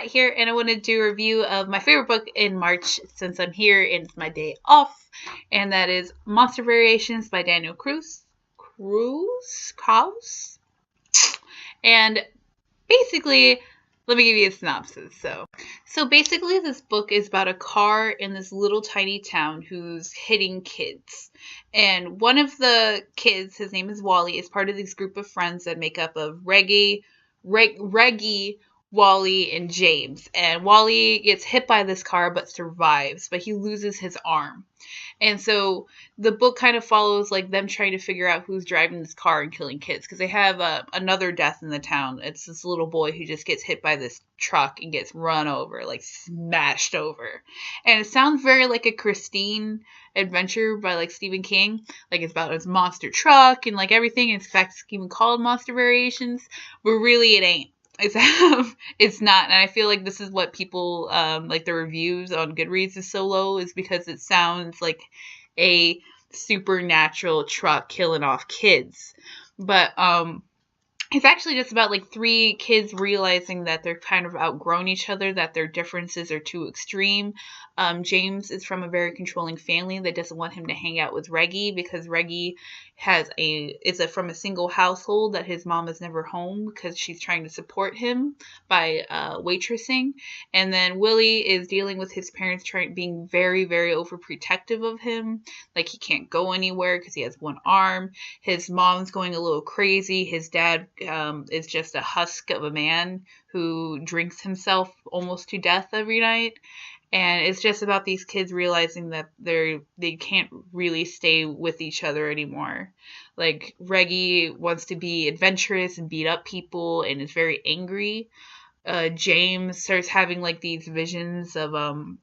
Kat here, and I want to do a review of my favorite book in March since I'm here and it's my day off, and that is Monster Variations by Daniel Kraus. And basically, let me give you a synopsis. So basically, this book is about a car in this little tiny town who's hitting kids. And one of the kids, his name is Wally, is part of this group of friends that make up of Reggie, Wally, and James. And Wally gets hit by this car but survives, but he loses his arm. And so the book kind of follows like them trying to figure out who's driving this car and killing kids, because they have another death in the town. It's this little boy who just gets hit by this truck and gets run over, like smashed over. And it sounds very like a Christine adventure by like Stephen King. Like it's about his monster truck and like everything. In fact, it's even called Monster Variations, but really it ain't. It's not, and I feel like this is what people like the reviews on Goodreads is so low, is because it sounds like a supernatural truck killing off kids. But it's actually just about like three kids realizing that they're kind of outgrown each other, that their differences are too extreme. James is from a very controlling family that doesn't want him to hang out with Reggie, because Reggie is from a single household that his mom is never home because she's trying to support him by waitressing. And then Willie is dealing with his parents being very, very overprotective of him. Like he can't go anywhere because he has one arm. His mom's going a little crazy. His dad is just a husk of a man who drinks himself almost to death every night. And it's just about these kids realizing that they can't really stay with each other anymore. Like Reggie wants to be adventurous and beat up people and is very angry. James starts having like these visions of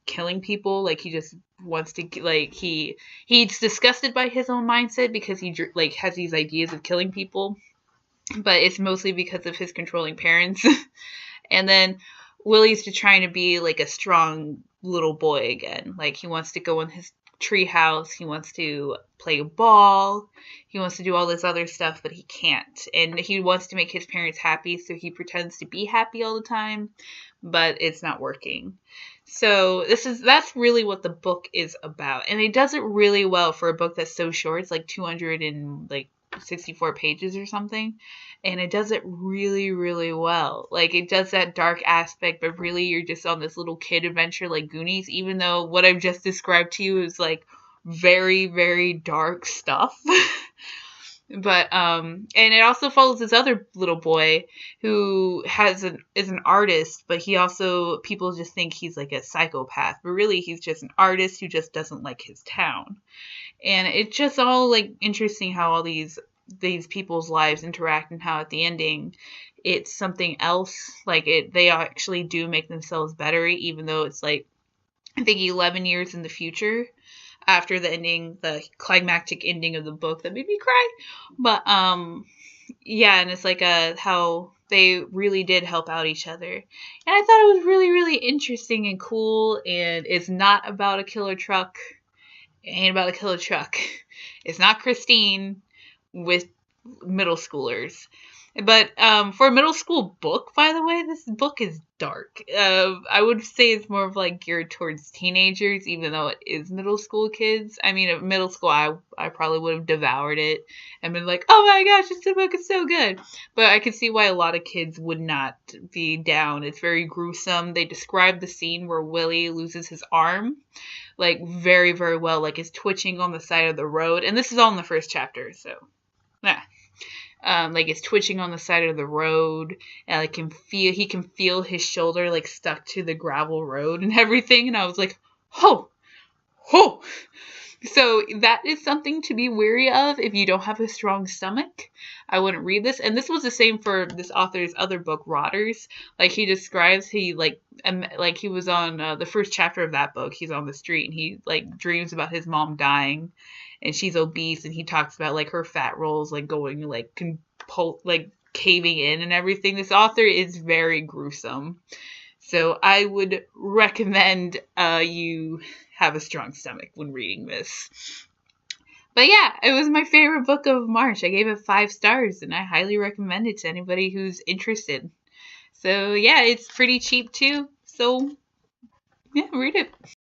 killing people. Like he just wants to, like he's disgusted by his own mindset because he like has these ideas of killing people, but it's mostly because of his controlling parents. And then Willie's trying to be like a strong little boy again. Like he wants to go in his tree house, he wants to play ball, he wants to do all this other stuff, but he can't. And he wants to make his parents happy, so he pretends to be happy all the time, but it's not working. So that's really what the book is about, and it does it really well for a book that's so short. It's like 264 pages or something, and it does it really, really well. Like it does that dark aspect, but really you're just on this little kid adventure like Goonies, even though what I've just described to you is like very, very dark stuff. But and it also follows this other little boy who is an artist, but people just think he's like a psychopath, but really he's just an artist who just doesn't like his town. And it's just all like interesting how all these people's lives interact, and how at the ending it's something else. Like they actually do make themselves better, even though it's like I think 11 years in the future after the climactic ending of the book that made me cry. But yeah, and it's like how they really did help out each other. And I thought it was really, really interesting and cool, and it's not about a killer truck. It ain't about a killer truck. It's not Christine with middle schoolers. But for a middle school book, by the way, this book is dark. I would say it's more of like geared towards teenagers, even though it is middle school kids. I mean, at middle school, I probably would have devoured it and been like, oh my gosh, this book is so good. But I could see why a lot of kids would not be down. It's very gruesome. They describe the scene where Willie loses his arm like very, very well. Like it's twitching on the side of the road. And this is all in the first chapter, so yeah. Like it's twitching on the side of the road, and he can feel his shoulder like stuck to the gravel road and everything. And I was like, oh. So that is something to be wary of if you don't have a strong stomach. I wouldn't read this. And this was the same for this author's other book, Rotters. Like he describes, he was on the first chapter of that book. He's on the street and he like dreams about his mom dying, and she's obese, and he talks about like her fat rolls like going like caving in and everything. This author is very gruesome, so I would recommend you have a strong stomach when reading this. But yeah, it was my favorite book of March. I gave it 5 stars, and I highly recommend it to anybody who's interested. So yeah, it's pretty cheap too. So, yeah, read it.